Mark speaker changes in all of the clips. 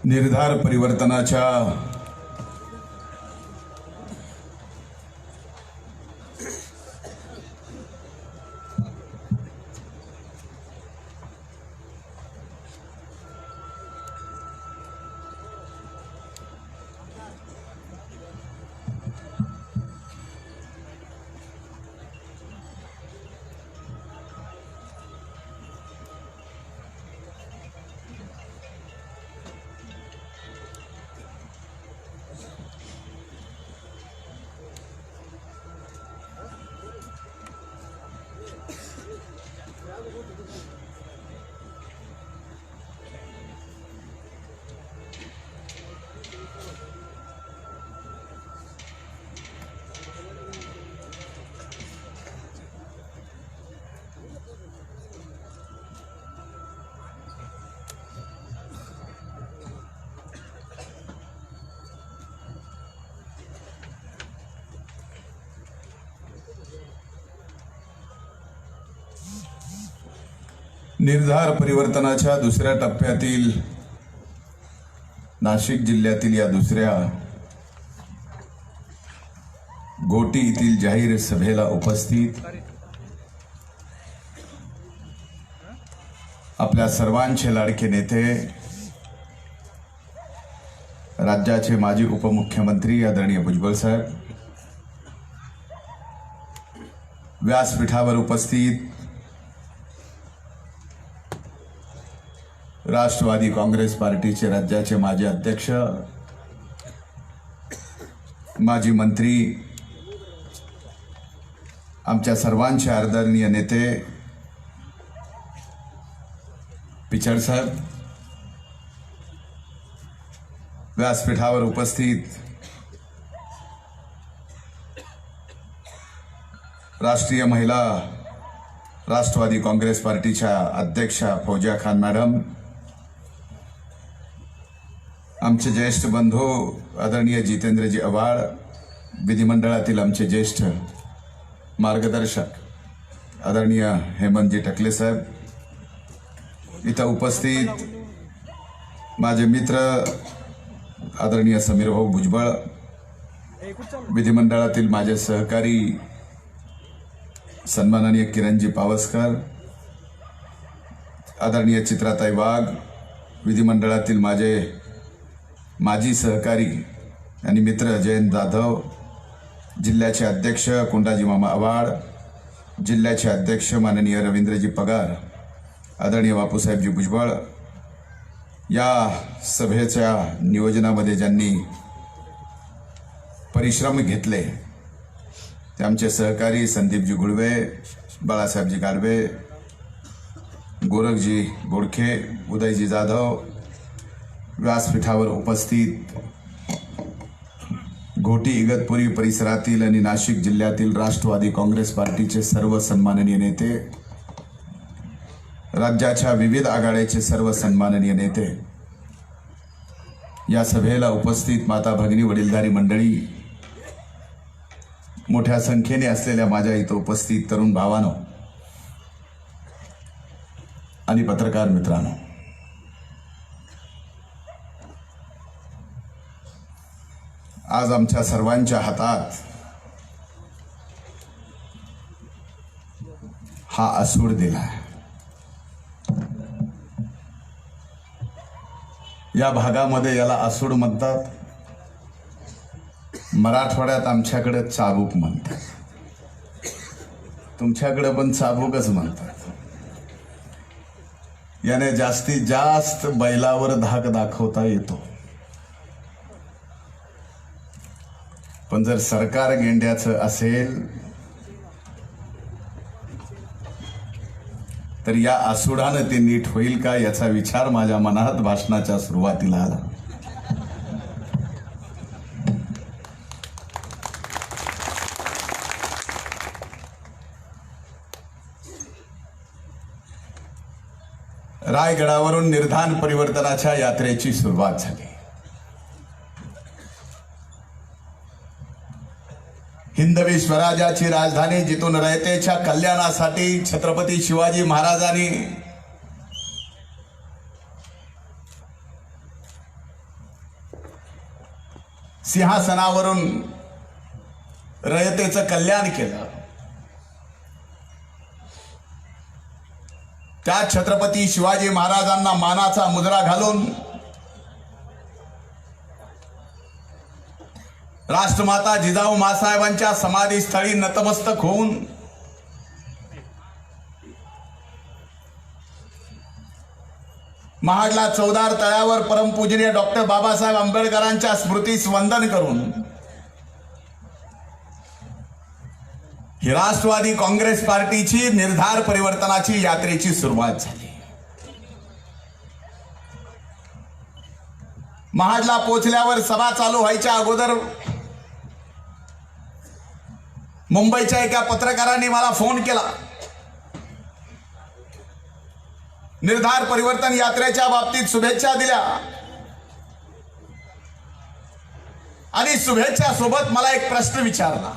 Speaker 1: निर्धार परिवर्तनाच्या निर्धार परिवर्तनाच्या दुसऱ्या टप्प्यातील नाशिक जिल्ह्यातील या दुसऱ्या गोटी येथील जाहीर सभेला उपस्थित आपल्या सर्वांचे लाडके नेते, राज्याचे माजी उपमुख्यमंत्री आदरणीय भुजबळ साहेब, व्यासपीठावर उपस्थित राष्ट्रवादी काँग्रेस पार्टीचे राज्याचे माजी अध्यक्ष, माजी मंत्री, आमच्या सर्वांचे आदरणीय नेते पिचड साहेब, व्यासपीठावर उपस्थित राष्ट्रीय महिला राष्ट्रवादी काँग्रेस पार्टीच्या अध्यक्षा फौजिया खान मॅडम, आमचे ज्येष्ठ बंधू आदरणीय जितेंद्रजी आव्हाड, विधिमंडळातील आमचे ज्येष्ठ मार्गदर्शक आदरणीय हेमंतजी टकले साहेब, इथं उपस्थित माझे मित्र आदरणीय समीर भाऊ भुजबळ, विधिमंडळातील माझे सहकारी सन्माननीय किरणजी पावसकर, आदरणीय चित्राताई वाघ, विधिमंडळातील माझे माजी सहकारी आणि मित्र जयंत जाधव, जिल्ह्याचे अध्यक्ष कुंडाजी मामा आव्हाड, जिल्ह्याचे अध्यक्ष माननीय रवींद्रजी पगार, आदरणीय बापूसाहेबजी भुजबळ, या सभेच्या नियोजनामध्ये ज्यांनी परिश्रम घेतले ते आमचे सहकारी संदीपजी गुळवे, बाळासाहेबजी गाडवे, गोरखजी बोडखे, उदयजी जाधव, व्यासपीठावर उपस्थित घोटी इगतपुरी परिसरातील आणि नाशिक जिल्ह्यातील राष्ट्रवादी काँग्रेस पार्टीचे सर्व सन्माननीय नेते, राज्याच्या विविध आघाड्याचे सर्व सन्माननीय नेते, या सभेला उपस्थित माता भगिनी, वडीलधारी मंडळी, मोठ्या संख्येने असलेल्या माझ्या इथं उपस्थित तरुण भावांनो आणि पत्रकार मित्रांनो, आज आमच्या सर्वांच्या हातात हा असूड दिला आहे. या भागामध्ये याला असूड म्हणतात, मराठवाड्यात आमच्याकडे चाबूक म्हणतात, तुमच्याकडे पण चाबूकच म्हणतात. याने जास्तीत जास्त बैलावर धाक दाखवता येतो, पण जर सरकार गेंड्याचं असेल तर या आसुडानं ते नीट होईल का याचा विचार माझ्या मनात भाषणाच्या सुरुवातीला आला. रायगडावरून निर्धार परिवर्तनाच्या यात्रेची सुरुवात झाली. हिंदवी स्वराज्याची राजधानी जिथून रयतेच्या कल्याणासाठी छत्रपती शिवाजी महाराजांनी सिंहासनावरून रयतेचं कल्याण केलं, त्या छत्रपती शिवाजी महाराजांना मानाचा मुजरा घालून राष्ट्रमाता जिजाऊ मासाहेबांच्या समाधीस्थळी नतमस्तक होऊन महाडला चौदार तळ्यावर परमपूजनीय डॉक्टर बाबासाहेब आंबेडकरांच्या स्मृतीस वंदन करून ही राष्ट्रवादी काँग्रेस पार्टीची निर्धार परिवर्तनाची यात्रेची सुरुवात झाली. महाडला पोहोचल्यावर सभा चालू व्हायच्या अगोदर मुंबईच्या एका पत्रकारांनी मला फोन केला. निर्धार परिवर्तन यात्रेच्या बाबतीत शुभेच्छा दिल्या आणि शुभेच्छा सोबत मला एक प्रश्न विचारला.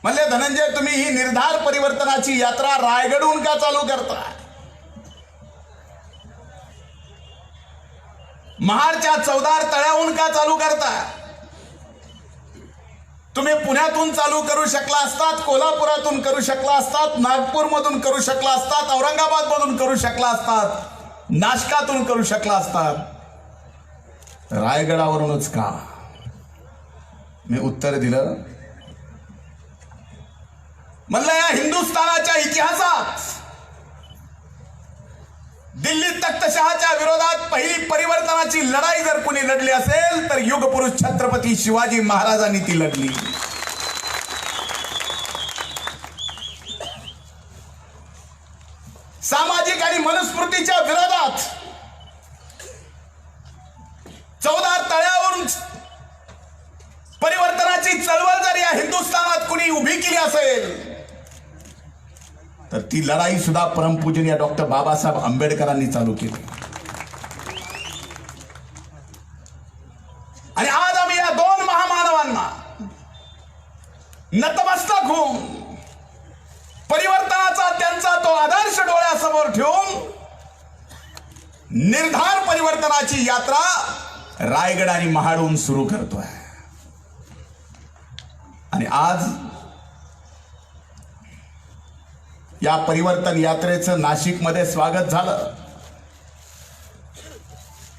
Speaker 1: म्हणले, धनंजय, तुम्ही ही निर्धार परिवर्तनाची यात्रा रायगडहून का चालू करताय? महाडच्या चौदार तळ्याहून का चालू करताय? तुम्ही पुण्यातून चालू करू शकला असतात, कोल्हापुरातून करू शकला असतात, नागपूरमधून करू शकला असतात, औरंगाबाद मधून करू शकला असतात, नाशकातून करू शकला असतात, रायगडावरूनच का? मी उत्तर दिलं, म्हणलं, या हिंदुस्थानाच्या इतिहासात दिल्ली तख्तशहाच्या विरोधात पहिली परिवर्तनाची लढाई जर कोणी लढली असेल तर युगपुरुष छत्रपती शिवाजी महाराजांनी ती लढली. सामाजिक आणि मनुस्मृतीच्या विरोधात चौदार तळ्यावरून परिवर्तनाची चळवळ जर या हिंदुस्थानात कुणी उभी केली असेल तर ती लढाई सुद्धा परमपूजनीय डॉक्टर बाबासाहेब आंबेडकरांनी चालू केली. आणि आज आम्ही या दोन महामानवांना नतमस्तक होऊन परिवर्तनाचा त्यांचा तो आदर्श डोळ्यासमोर ठेवून निर्धार परिवर्तनाची यात्रा रायगड आणि महाडहून सुरू करतोय. आणि आज या परिवर्तन यात्रेचं नाशिकमध्ये स्वागत झालं.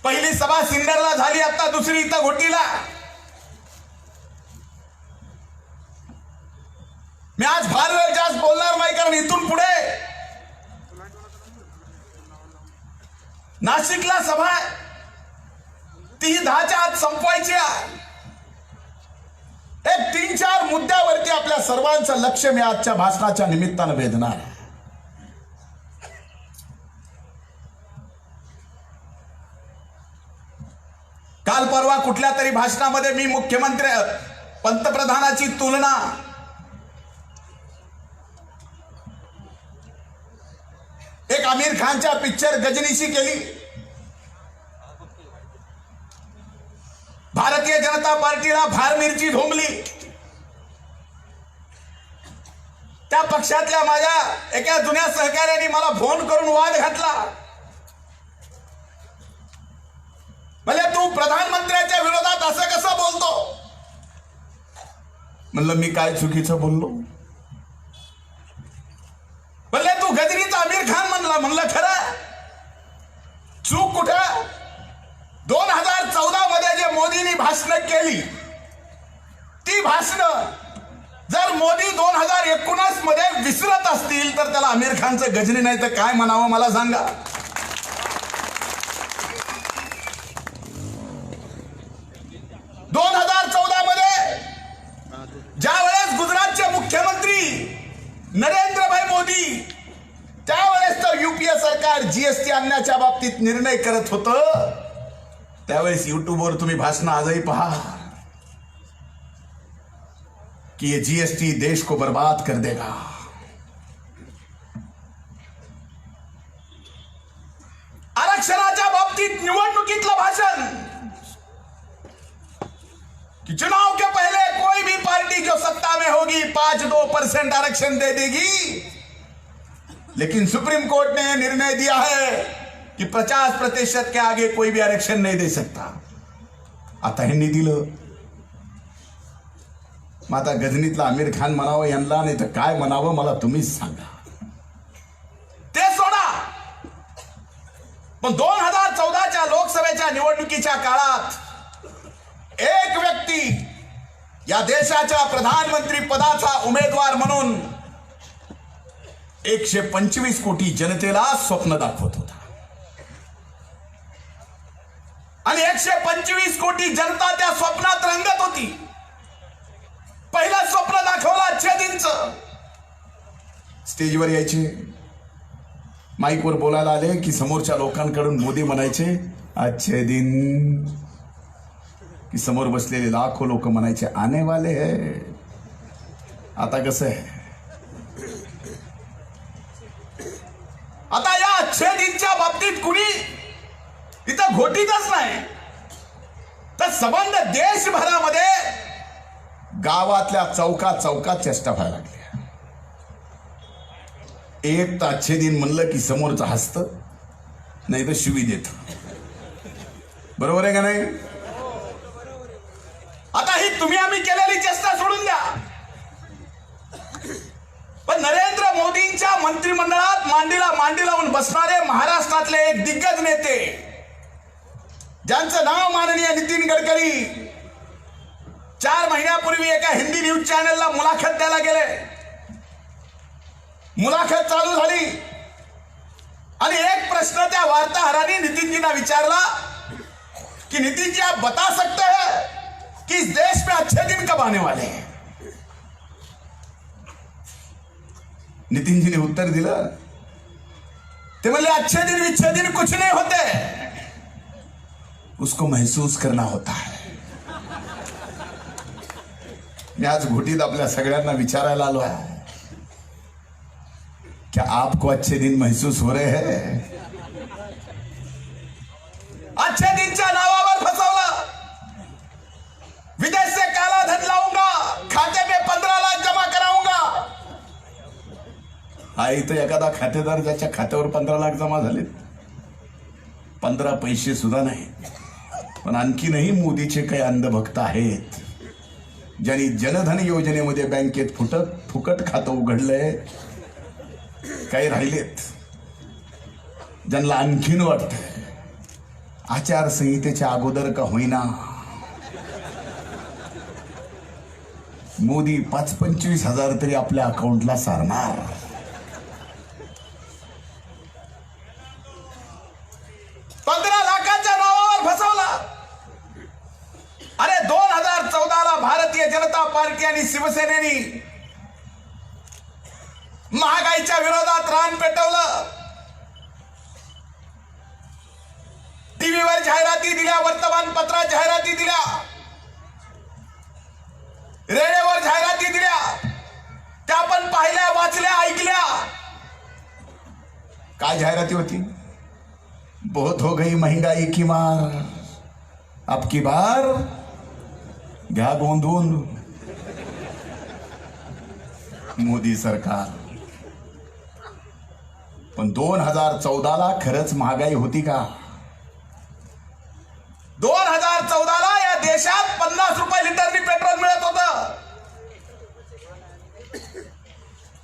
Speaker 1: पहिली सभा सिन्नरला झाली, आता दुसरी इथं घोटीला. मी आज फार वेळ जास्त बोलणार नाही, कारण इथून पुढे नाशिकला सभा आहे, ती 10च्या आत संपवायची आहे. एक 3-4 मुद्द्यावरती आपल्या सर्वांचं लक्ष मी आजच्या भाषणाच्या निमित्तानं वेधणार आहे. काल परवा कुठल्या तरी भाषणामध्ये मी मुख्यमंत्री पंतप्रधानाची तुलना एक आमिर खानच्या पिक्चर गजनीशी केली. भारतीय जनता पार्टीला फार मिरची झोंबली. त्या पक्षातल्या माझ्या एका जुन्या सहकार्याने मला फोन करून वाद घातला. म्हणजे तू प्रधानमंत्र्यांच्या विरोधात असं कसं बोलतो? म्हणलं, मी काय चुकीचं बोललो? म्हणले, तू गजनीचा आमिर खान म्हणला. म्हणलं, खरं? चूक कुठं? 2014 मध्ये जे मोदींनी भाषणं केली ती भाषणं जर मोदी 2019 मध्ये विसरत असतील तर त्याला आमिर खानचं गजनी नाही तर काय म्हणावं मला सांगा. ज्या वेळेस गुजरातचे मुख्यमंत्री नरेंद्रभाई मोदी त्यावेळेस तर यूपीए सरकार जीएसटी आणण्याच्या बाबतीत निर्णय करत होतं, त्यावेळेस युट्यूबवर तुम्ही भाषण आजही पहा कि ये जीएसटी देश को बर्बाद कर देगा. आरक्षणाच्या बाबतीत निवडणुकीतलं भाषण कि चुनाव के पहले कोई भी पार्टी जो सत्ता में होगी 5-2% आरक्षण दे देगी, लेकिन सुप्रीम कोर्ट ने निर्णय दिया है कि 50% के आगे कोई भी आरक्षण नहीं दे सकता. आता ह्यांनी दिलं. मग आता गजनीतला आमिर खान म्हणावं यांना, नाही तर काय म्हणावं मला तुम्हीच सांगा. ते सोडा, पण 2014च्या लोकसभेच्या निवडणुकीच्या काळात एक व्यक्ती या देशाच्या प्रधानमंत्री पदाचा उमेदवार म्हणून 125 कोटी जनतेला स्वप्न दाखवत होता. आणि 125 कोटी जनता त्या स्वप्नात रंगत होती. पहिलं स्वप्न दाखवलं अच्छे दिनचं. स्टेजवर यायचे, माईकवर बोलायला आले की समोरच्या लोकांकडून मोदी म्हणायचे अच्छे दिन, की समोर बसलेले लाखो लोक म्हणायचे आने वाले है. आता कसं आहे, आता या अच्छे दिनच्या बाबतीत कुणी इथं घोटीतच नाही, तर संबंध देशभरामध्ये गावातल्या चौकात चौकात चेष्टा व्हायला लागल्या. एक तर अच्छे दिन म्हणलं की समोरचं हसत, नाही तर शिवी देत. बरोबर आहे का नाही? आता ही तुम्ही आम्ही केलेली चेष्टा सोडून द्या, पण नरेंद्र मोदींच्या मंत्रिमंडळात मांडीला मांडी लावून बसणारे महाराष्ट्रातले एक दिग्गज नेते, ज्यांचं नाव माननीय नितीन गडकरी 4 महिन्यापूर्वी एका हिंदी न्यूज चॅनलला मुलाखत द्यायला गेले. मुलाखत चालू झाली आणि एक प्रश्न त्या वार्ताहरांनी नितीनजींना विचारला कि नितीन जी, आप बता सकते हैं कि इस देश में अच्छे दिन कब आने वाले हैं? नितीन जी ने उत्तर दिलं, ते बोले अच्छे दिन विच्छे दिन कुछ नहीं होते, उसको महसूस करना होता है. मी आज घोटीत आपल्या सगळ्यांना विचारायला आलो आहे, क्या आपको अच्छे दिन महसूस हो रहे हैं? अच्छे दिनच्या नावावर फसवलं. विदेश से काला धन लाऊंगा, खाते में 15 लाख जमा कराऊंगा. हा इथं एखादा खातेदार ज्याच्या खात्यावर 15 लाख जमा झालेत, 15 पैसे सुद्धा नाही. पण आणखीनही मोदीचे काही अंधभक्त आहेत, ज्यांनी जनधन योजनेमध्ये बँकेत फुकट खातं उघडलंय. काही राहिलेत ज्यांना आणखीन वाटतंय आचारसंहितेच्या अगोदर का होईना मोदी 25 हजार तरी आपल्या अकाउंटला सारणार. अरे 2014ला भारतीय जनता पार्टी आणि शिवसेनेनी महागाईच्या विरोधात रान पेटवलं. टीव्हीवर जाहिराती दिल्या, वर्तमानपत्रात जाहिराती दिल्या, रेडिओवर जाहिराती दिल्या, त्या आपण पाहिल्या, वाचल्या, ऐकल्या. काय जाहिराती होती? बहुत हो गई महंगाई की मार, अब की बार घ्या गोंधून मोदी सरकार. पण 2014ला खरंच महागाई होती का? 2014ला या देशात 50 रुपये लिटरनी पेट्रोल मिळत होतं,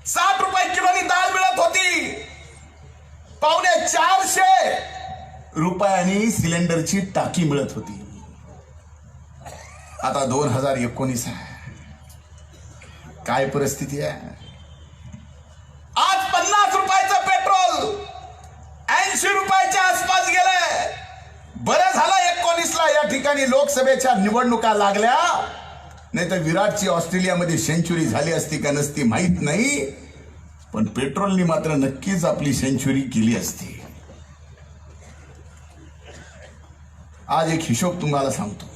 Speaker 1: 60 रुपये किलोनी डाळ मिळत होती, 450 रुपयांनी सिलेंडरची टाकी मिळत होती. आता 2019 आहे, काय परिस्थिती आहे? आज 50 रुपयाचं पेट्रोल 80 रुपयाच्या आसपास गेलंय. बरं झालं 19ला या ठिकाणी लोकसभेच्या निवडणुका लागल्या, नाही तर विराटची ऑस्ट्रेलियामध्ये सेंचुरी झाली असती का नसती माहित नाही, पण पेट्रोलनी मात्र नक्कीच आपली सेंचुरी केली असती. आज एक हिशोब तुम्हाला सांगतो,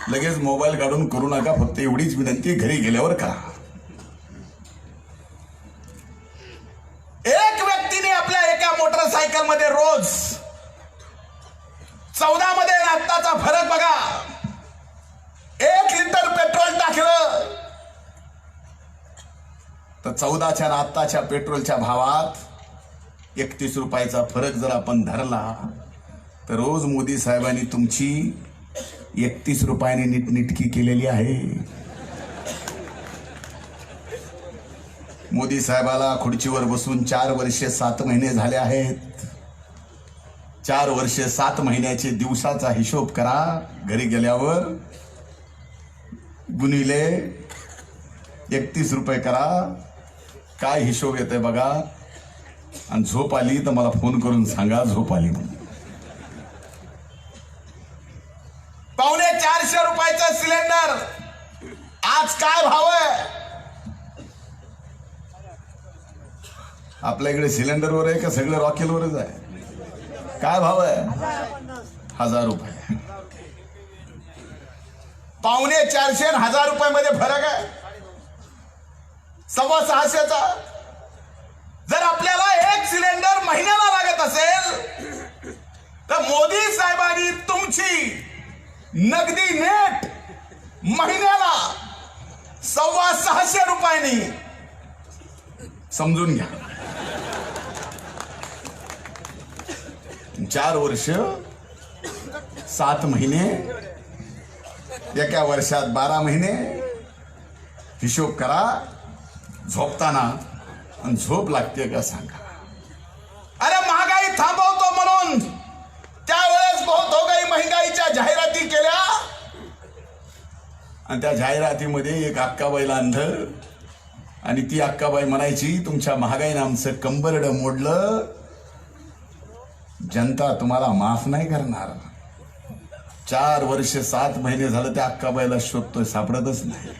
Speaker 1: लगेच मोबाईल काढून करू नका, फक्त एवढीच विनंती, घरी गेल्यावर करा. एक व्यक्तीने आपल्या एका मोटरसायकल मध्ये रोज 14 मध्ये आत्ताचा फरक बघा. 1 लिटर पेट्रोल टाकलं तर 14च्या आणि आत्ताच्या पेट्रोलच्या भावात 31 रुपयाचा फरक जर आपण धरला तर रोज मोदी साहेबांनी तुमची 31 रुपयाने नीटनिटकी केलेली आहे. मोदी साहेबाला खुर्चीवर बसून 4 वर्षे 7 महिने झाले आहेत. 4 वर्षे 7 महिन्याचे दिवसाचा हिशोब करा. घरी गेल्यावर गुणिले 31 रुपये करा. काय हिशोब येतोय बघा. आणि झोप आली तर मला फोन करून सांगा झोप आली म्हणून. 450 रुपयाचा सिलेंडर आज काय भाव आहे? आपल्या इकडे सिलेंडरवर आहे का सगळं रॉकेलवरच आहे? काय भाव आहे? 1000 रुपये. 450 आणि 1000 रुपयामध्ये फरक आहे 650चा. जर आपल्याला एक सिलेंडर महिन्याला लागत असेल तर मोदी साहेबांनी तुमची नगदी नेट महिन्याला 650 रुपयांनी समजून घ्या. 4 वर्ष 7 महिने, एका वर्षात 12 महिने. हिशोब करा. झोपताना आणि झोप लागते का सांगा. अरे महागाई थांबवतो म्हणून त्यावेळेस बहुत हो गई महंगाईच्या जाहिराती केल्या आणि त्या जाहिरातीमध्ये एक अक्काबाईला आणलं आणि ती अक्काबाई म्हणायची तुमच्या महागाईनं आमचं कंबरड मोडलं, जनता तुम्हाला माफ नाही करणार. 4 वर्ष 7 महिने झालं त्या अक्काबाईला शोधतोय, सापडतच नाही.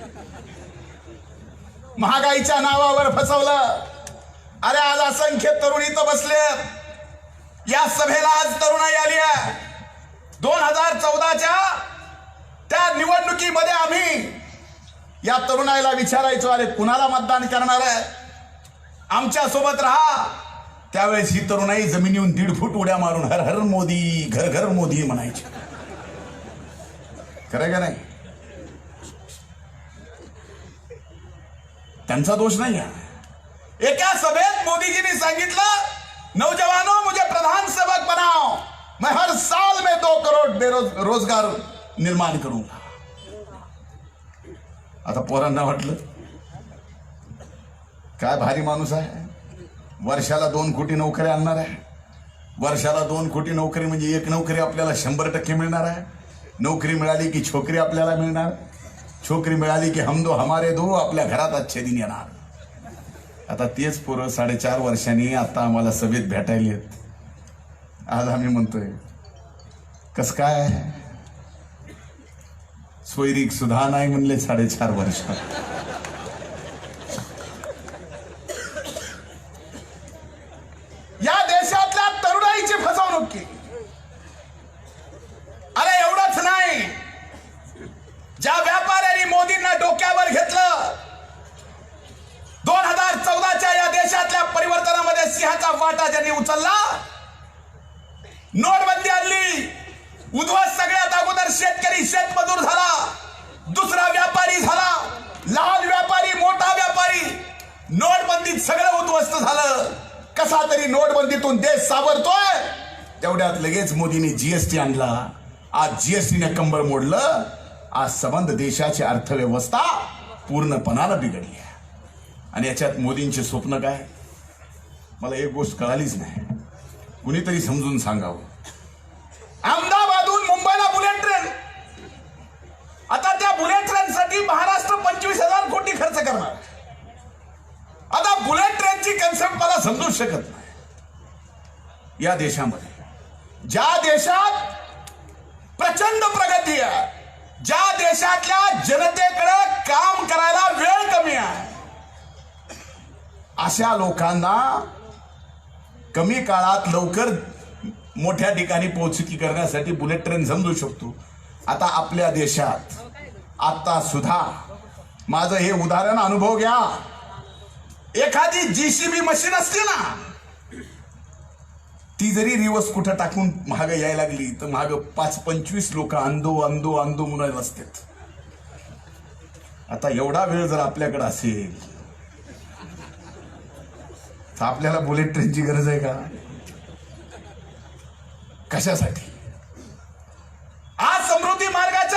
Speaker 1: महागाईच्या नावावर फसवलं. अरे आज असंख्य तरुण इथं बसलेत. या सभेला आज तरुणाई आली आहे. 2014च्या त्या निवडणुकीमध्ये आम्ही या तरुणाईला विचारायचो अरे कुणाला मतदान करणार आहे, आमच्या सोबत राहा. त्यावेळेस ही तरुणाई जमिनीहून 1.5 फूट उड्या मारून हर हर मोदी, घर घर मोदी म्हणायची. खरं का नाही? त्यांचा दोष नाही आहे. एका सभेत मोदीजींनी सांगितलं नौजवानों मुझे प्रधान सेवक बनाओ, मैं हर साल में 2 करोड़ रोजगार निर्माण करूंगा. आता पोरांना वाटलं काय भारी माणूस आहे, वर्षाला 2 कोटी नोकरी आणणार आहे. वर्षाला 2 कोटी नोकरी म्हणजे एक नोकरी आपल्याला 100% मिळणार आहे. नोकरी मिळाली की छोकरी आपल्याला मिळणार. छोकरी मिळाली की हम दो हमारे दो, आपल्या घरात अच्छे दिन येणार. आता तेच पोरं 4.5 वर्षांनी आता आम्हाला सभेत भेटायला येत. आज आम्ही म्हणतोय कस काय सोयरीक सुद्धा नाही म्हणले 4.5 वर्षात. या देशातल्या तरुणाईची फसवणूक केली. अरे एवढंच नाही, ज्या व्यापाऱ्यांनी मोदींना डोक्यावर घेतलं 2014च्या या देशातल्या परिवर्तनामध्ये सिंहाचा वाटा ज्यांनी उचलला, नोटबंदी आणली, उद्ध्वस्त सगळ्यात अगोदर शेतकरी शेतमजूर झाला, दुसरा व्यापारी झाला, लहान व्यापारी मोठा व्यापारी, नोटबंदीत सगळं उद्ध्वस्त झालं. कसा तरी नोटबंदीतून देश सावरतोय, तेवढ्यात लगेच मोदींनी जीएसटी आणला. आज जीएसटीने कंबर मोडलं. आज संबंध देशाची अर्थव्यवस्था पूर्णपणानं बिघडली आहे. आणि याच्यात मोदींचे स्वप्न काय मला एक गोष्ट कळालीच नाही. कुणीतरी समजून सांगावं. अहमदाबादहून मुंबईला बुलेट ट्रेन, आता त्या बुलेट ट्रेनसाठी महाराष्ट्र 25,000 कोटी खर्च करणार. आता बुलेट ट्रेनची कन्सेप्ट मला समजू शकत नाही. या देशामध्ये, ज्या देशात प्रचंड प्रगती आहे, ज्या देशातल्या जनतेकडे काम करायला वेळ कमी आहे, अशा लोकांना कमी काळात लवकर मोठ्या ठिकाणी पोहोचकी करण्यासाठी बुलेट ट्रेन समजू शकतो. आता आपल्या देशात आता सुद्धा माझं हे उदाहरण अनुभव घ्या. एखादी जीसीबी मशीन असते ना, ती जरी रिवर्स कुठं टाकून महाग यायला लागली तर महाग 5-25 लोक अंदो अंदो अंदो म्हणून असतात. आता एवढा वेळ जर आपल्याकडे असेल तर आपल्याला बुलेट ट्रेनची गरज आहे का? कशासाठी? आज समृद्धी मार्गाच्या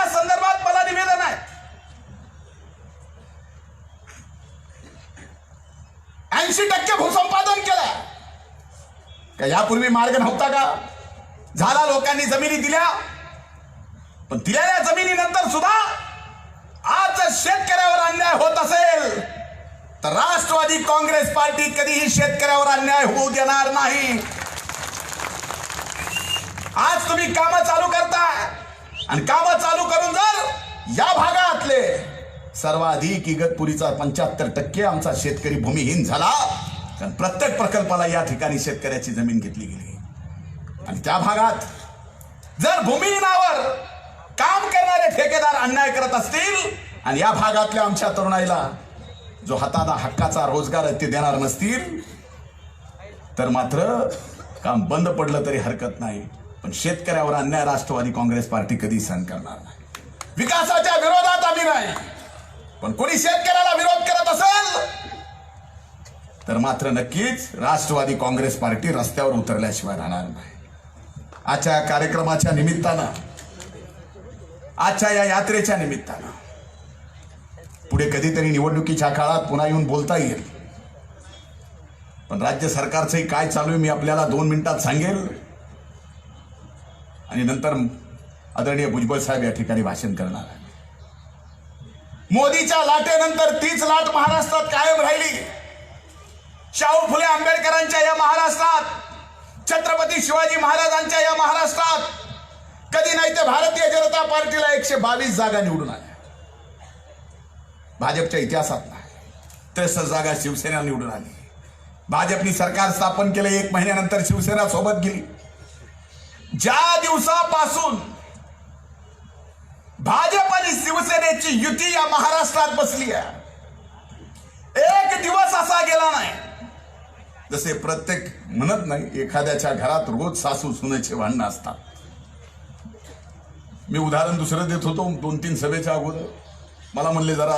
Speaker 1: का यापूर्वी मार्ग नव्हता का? झाला, लोकांनी जमिनी दिल्या, पण दिलेल्या जमिनीनंतर सुद्धा आज जर शेतकऱ्यावर अन्याय होत असेल तर राष्ट्रवादी काँग्रेस पार्टी कधीही शेतकऱ्यावर अन्याय होऊ देणार नाही. आज तुम्ही कामं चालू करताय आणि कामं चालू करून जर या भागातले सर्वाधिक इगतपुरीचा 75% आमचा शेतकरी भूमिहीन झाला, कारण प्रत्येक प्रकल्पाला या ठिकाणी शेतकऱ्याची जमीन घेतली गेली. आणि त्या भागात जर भूमिहीनावर काम करणारे ठेकेदार अन्याय करत असतील आणि या भागातल्या आमच्या तरुणाईला जो हाताला हक्काचा रोजगार ते देणार नसतील तर मात्र काम बंद पडलं तरी हरकत नाही. पण शेतकऱ्यावर अन्याय राष्ट्रवादी काँग्रेस पार्टी कधी सहन करणार नाही. विकासाच्या विरोधात आम्ही नाही, पण कोणी शेतकऱ्याला विरोध करत असेल तर मात्र नक्कीच राष्ट्रवादी काँग्रेस पार्टी रस्त्यावर उतरल्याशिवाय राहणार नाही. आजच्या कार्यक्रमाच्या निमित्तानं, आजच्या या यात्रेच्या निमित्तानं पुढे कधीतरी निवडणुकीच्या काळात पुन्हा येऊन बोलता येईल. पण राज्य सरकारचंही काय चालू आहे मी आपल्याला 2 मिनिटात सांगेल आणि नंतर आदरणीय भुजबळ साहेब या ठिकाणी भाषण करणार आहे. मोदीच्या लाटेनंतर तीच लाट महाराष्ट्रात कायम राहिली. शाहू फुले आंबेडकरांच्या या महाराष्ट्रात, छत्रपती शिवाजी महाराजांच्या या महाराष्ट्रात कधी नाही ते भारतीय जनता पार्टीला 122 जागा निवडून आल्या. भाजपच्या इतिहासात नाही. 63 जागा शिवसेना निवडून आली. भाजपनी सरकार स्थापन केलं, 1 महिन्यानंतर शिवसेना सोबत गेली. ज्या दिवसापासून भाजप आणि शिवसेनेची युती या महाराष्ट्रात बसली आहे, एक दिवस असा गेला नाही जसे प्रत्येक म्हणत नाही एखाद्याच्या घरात रोज सासू सुनेचे भांडणं असतात. मी उदाहरण दुसरं देत होतो 2-3 सभेच्या अगोदर. मला म्हणले जरा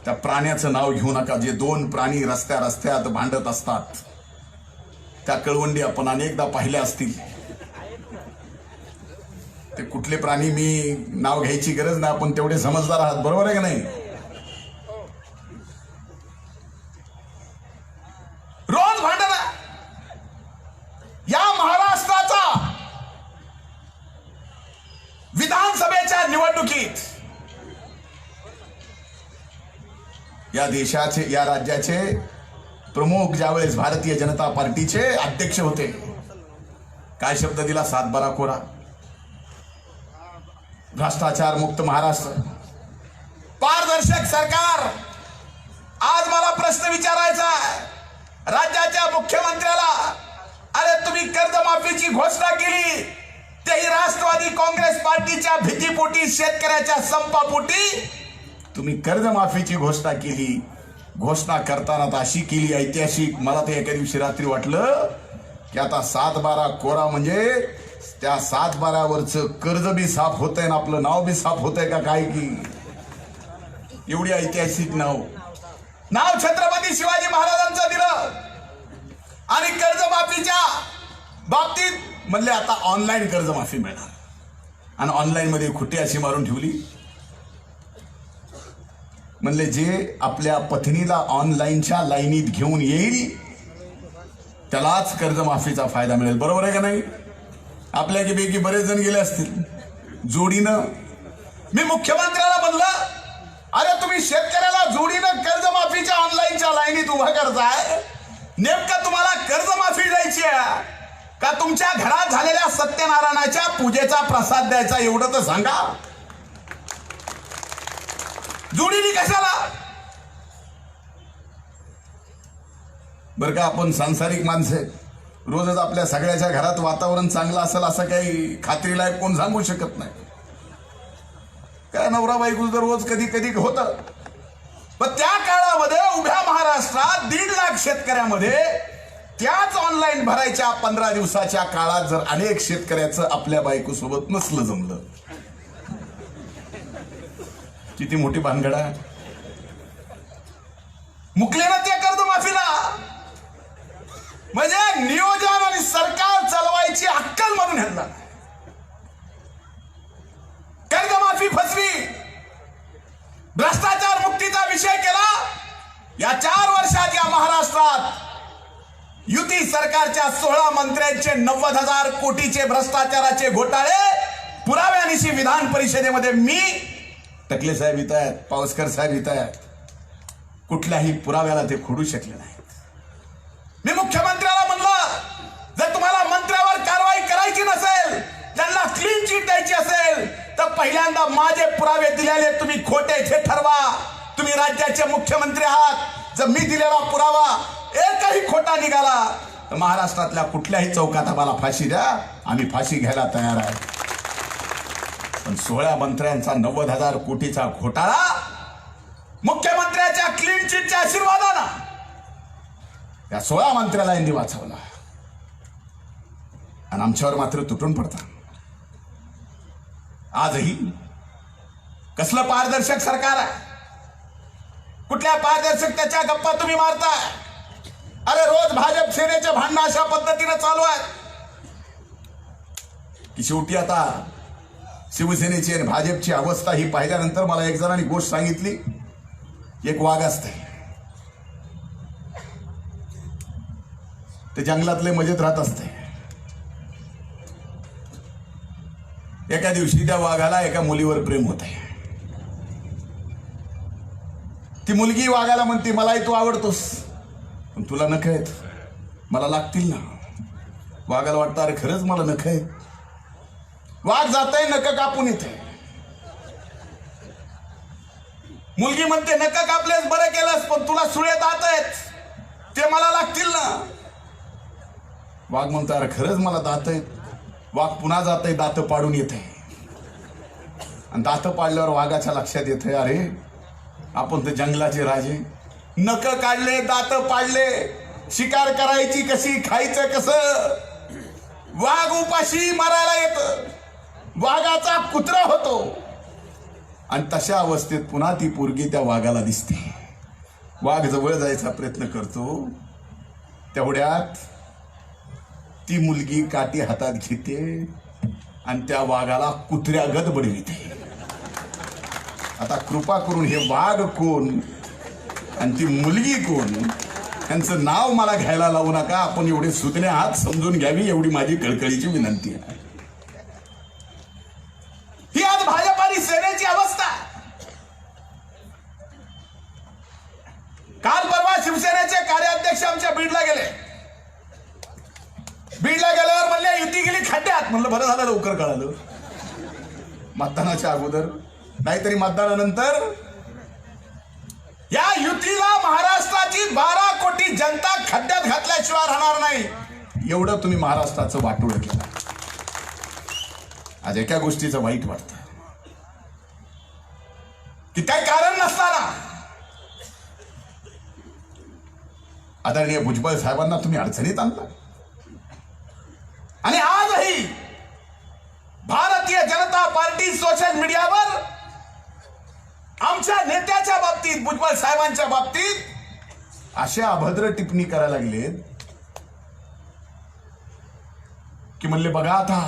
Speaker 1: त्या प्राण्याचं नाव घेऊ नका, जे 2 प्राणी रस्त्यात भांडत असतात. त्या कळवंडी आपण अनेकदा पाहिल्या असतील. ते कुठले प्राणी मी नाव घ्यायची गरज नाही, आपण तेवढे समजदार आहात, बरोबर आहे का नाही? रोज भांडण या महाराष्ट्राचा विधानसभेच्या निवडणुकीत या देशाचे, या राज्याचे प्रमुख ज्यावेळेस भारतीय जनता पार्टीचे अध्यक्ष होते, काय शब्द दिला? 7-12 कोरा, भ्रष्टाचार मुक्त महाराष्ट्र, पारदर्शक सरकार. आज मला प्रश्न विचारायचा आहे राज्याच्या मुख्यमंत्र्याला, अरे तुम्ही कर्जमाफीची घोषणा केली तेही राष्ट्रवादी काँग्रेस पार्टीच्या भीतीपोटी, शेतकऱ्याच्या संपापोटी तुम्ही कर्जमाफीची घोषणा केली. घोषणा करताना तर अशी केली ऐतिहासिक, मला ते एका दिवशी रात्री वाटलं की आता 7-12 कोरा म्हणजे त्या 7-12 वरचं कर्ज बी साफ होतंय ना आपलं नाव बी साफ होतंय का काय? की एवढी ऐतिहासिक नाव छत्रपती शिवाजी महाराजांचं दिलं. आणि कर्जमाफीच्या बाबतीत म्हणले आता ऑनलाईन कर्जमाफी मिळणार, आणि ऑनलाईन मध्ये खुटी अशी मारून ठेवली. म्हणले जे आपल्या पत्नीला ऑनलाईनच्या लाईनीत घेऊन येईल त्यालाच कर्जमाफीचा फायदा मिळेल. बरोबर आहे का नाही? आपल्यापैकी बरेच जण गेले असतील जोडीनं. मी मुख्यमंत्र्याला म्हणलं, अरे तुम्ही शेतकऱ्याला जोडीनं कर्जमाफीच्या ऑनलाईनच्या लाईनीत उभा करताय, नेमकं तुम्हाला कर्जमाफी द्यायची आहे का तुमच्या घरात झालेल्या सत्यनारायणाच्या पूजेचा प्रसाद द्यायचा एवढं तर सांगा. जोडीनी कशाला? बरं का, आपण सांसारिक माणसं, रोजच आपल्या सगळ्याच्या घरात वातावरण चांगलं असेल असं काही खात्रीलायक कोण सांगू शकत नाही. काय नवरा बायको तर रोज कधी कधी होतं, पण त्या काळामध्ये उभ्या महाराष्ट्रात 1.5 लाख शेतकऱ्यामध्ये त्याच ऑनलाईन भरायच्या 15 दिवसाच्या काळात जर अनेक शेतकऱ्याचं आपल्या बायको सोबत नसलं जमलं, किती मोठी भानगड आहे. मुकले ना त्या कर्जमाफीला. म्हणजे नियोजन आणि सरकार चालवायची अक्कल म्हणून ह्यांना कर्जमाफी फसवी, भ्रष्टाचार मुक्तीचा विषय केला. या 4 वर्षात या महाराष्ट्रात युती युती सरकारच्या 16 मंत्र्यांचे 90,000 कोटीचे भ्रष्टाचाराचे घोटाळे पुराव्यानिशी विधान परिषदेमध्ये मी, टकले साहेब इथं आहेत, पावसकर साहेब इथं आहेत, कुठल्याही पुराव्याला ते खोडू शकले नाहीत. मी मुख्यमंत्र्याला म्हणलं, जर तुम्हाला मंत्र्यावर कारवाई करायची नसेल, त्यांना क्लीन चिट द्यायची असेल, तर पहिल्यांदा माझे पुरावे दिलेले तुम्ही खोटे हे ठरवा. तुम्ही राज्याचे मुख्यमंत्री आहात. जर मी दिलेला पुरावा एकही खोटा निघाला तर महाराष्ट्रातल्या कुठल्याही चौकात आम्हाला फाशी द्या, आम्ही फाशी घ्यायला तयार आहे. पण 16 मंत्र्यांचा 90,000 कोटीचा घोटाळा मुख्यमंत्र्याच्या क्लीन चिटच्या आशीर्वादानं या 16 मंत्र्याला यांनी वाचवला आणि आमच्यावर मात्र तुटून पडतात. आजही कसलं पारदर्शक सरकार आहे? कुठल्या पारदर्शकतेच्या गप्पा तुम्ही मारताय? अरे रोज भाजप सेनेचे भांडणं अशा पद्धतीने चालू आहेत की शेवटी आता शिवसेनेची आणि भाजपची अवस्था ही पाहिल्यानंतर मला एक जणांनी गोष्ट सांगितली. एक वाघ असते, ते जंगलातले मजेत राहत असते. एका दिवशी त्या वाघाला एका मुलीवर प्रेम होते. ती मुलगी वाघाला म्हणते, मलाही तू आवडतोस, पण तुला नख आहेत, मला लागतील ना. वाघाला वाटतं अरे खरंच मला नख आहेत. वाघ जातय, नख कापून येते. मुलगी म्हणते नख कापलेस बरं केलंस, पण तुला सुळे दात आहेत, ते मला लागतील ना. वाघ म्हणतो अरे खरंच मला दात आहेत. वाघ पुन्हा जातय, दात पाडून येते. आणि दात पाडल्यावर वाघाच्या लक्षात येतंय अरे आपण तर जंगलाचे राजे. नख काढले, दात पाडले, शिकार करायची कशी, खायचं कसं. वाघ उपाशी मारायला येत, वाघाचा कुत्रा होतो. आणि तशा अवस्थेत पुन्हा ती पोरगी त्या वाघाला दिसते. वाघ जवळ जायचा प्रयत्न करतो, तेवढ्यात ती मुलगी काठी हातात घेते आणि त्या वाघाला कुत्र्यागत बडविते. आता कृपा करून हे वाघ कोण आणि ती मुलगी कोण यांचं नाव मला घ्यायला लावू नका. आपण एवढे सुज्ञ आहात, समजून घ्यावी एवढी माझी कळकळीची विनंती आहे. ही आज भाजप आणि सेनेची अवस्था. काल परवा शिवसेनेचे कार्याध्यक्ष आमच्या बीडला गेले. बीडला गेल्यावर म्हणले युती गेली खड्ड्यात. म्हणलं बरं झालं लवकर कळालं, मतदानाच्या अगोदर, नाहीतरी मतदानानंतर या युतीला महाराष्ट्राची 12 कोटी जनता खड्ड्यात घातल्याशिवाय राहणार नाही. एवढं तुम्ही महाराष्ट्राचं वाटोळं केलं. आज एका गोष्टीचं वाईट वाटतं की काही कारण नसताना आदरणीय भुजबळ साहेबांना तुम्ही अडचणीत आणला. आणि आजही भारतीय जनता पार्टी सोशल मीडियावर आमच्या नेत्याच्या बाबतीत, भुजबळ साहेबांच्या बाबतीत अशा अभद्र टिप्पणी करायला लागलेत की म्हणले बघा आता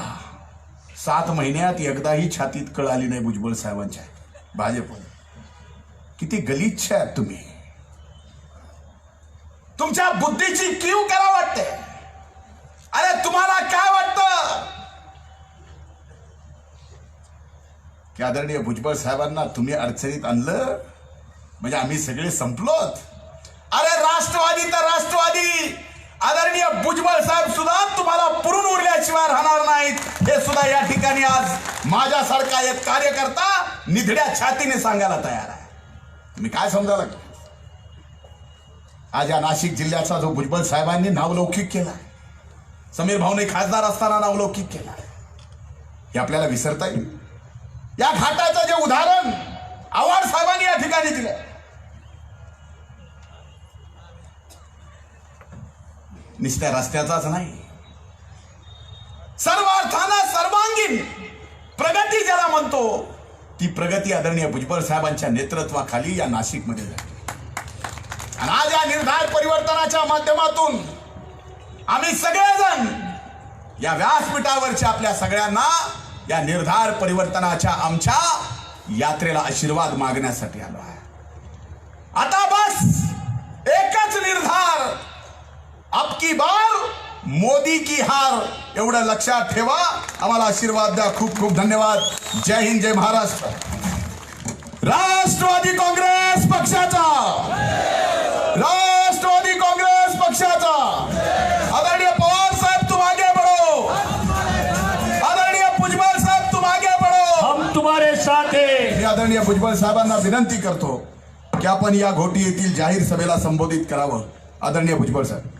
Speaker 1: 7 महिन्यात एकदाही छातीत कळ आली नाही भुजबळ साहेबांच्या. भाजप किती गलिच्छ आहेत तुम्ही. तुमच्या बुद्धीची कीव करा वाटते. अरे तुम्हाला काय वाटतं की आदरणीय भुजबळ साहेबांना तुम्ही अडचणीत आणलं म्हणजे आम्ही सगळे संपलोत? अरे राष्ट्रवादी तर राष्ट्रवादी, आदरणीय भुजबळ साहेब सुद्धा तुम्हाला पुरून उरल्याशिवाय राहणार नाहीत. हे सुद्धा या ठिकाणी आज माझ्यासारखा एक कार्यकर्ता निधड्या छातीने सांगायला तयार आहे. तुम्ही काय समजा लागले? आज या नाशिक जिल्ह्याचा जो भुजबळ साहेबांनी नावलौकिक केला, समीर भाऊने खासदार असताना नावलौकिक केला, हे आपल्याला विसरता येईल? या घाटाचं जे उदाहरण आव्हाड साहेबांनी या ठिकाणी दिलं, नुसत्या रस्त्याचाच नाही, सर्व अर्थानं सर्वांगीण प्रगती ज्याला म्हणतो ती प्रगती आदरणीय भुजबळ साहेबांच्या नेतृत्वाखाली या नाशिकमध्ये झाली. आणि आज या निर्धार परिवर्तनाच्या माध्यमातून आम्ही सगळेजण या व्यासपीठावरच्या आपल्या सगळ्यांना या निर्धार परिवर्तनाच्या आमच्या यात्रेला आशीर्वाद मागण्यासाठी आलो आहे. आता बस एकच निर्धार, अब की बार मोदी की हार एवढं लक्षात ठेवा. आम्हाला आशीर्वाद द्या. खूप खूप धन्यवाद. जय हिंद, जय महाराष्ट्र. राष्ट्रवादी काँग्रेस पक्षाचा, राष्ट्रवादी काँग्रेस पक्षाचा आदरणीय पवार साहेब तुम आगे बढ़ो, आदरणीय भुजबळ साहेब तुम आगे बढ़ो,
Speaker 2: हम तुम्हारे साथ हैं.
Speaker 1: मी आदरणीय भुजबळ साहेबांना विनंती करतो की आपण या घोटी येथील जाहीर सभेला संबोधित करावं. आदरणीय भुजबळ साहेब.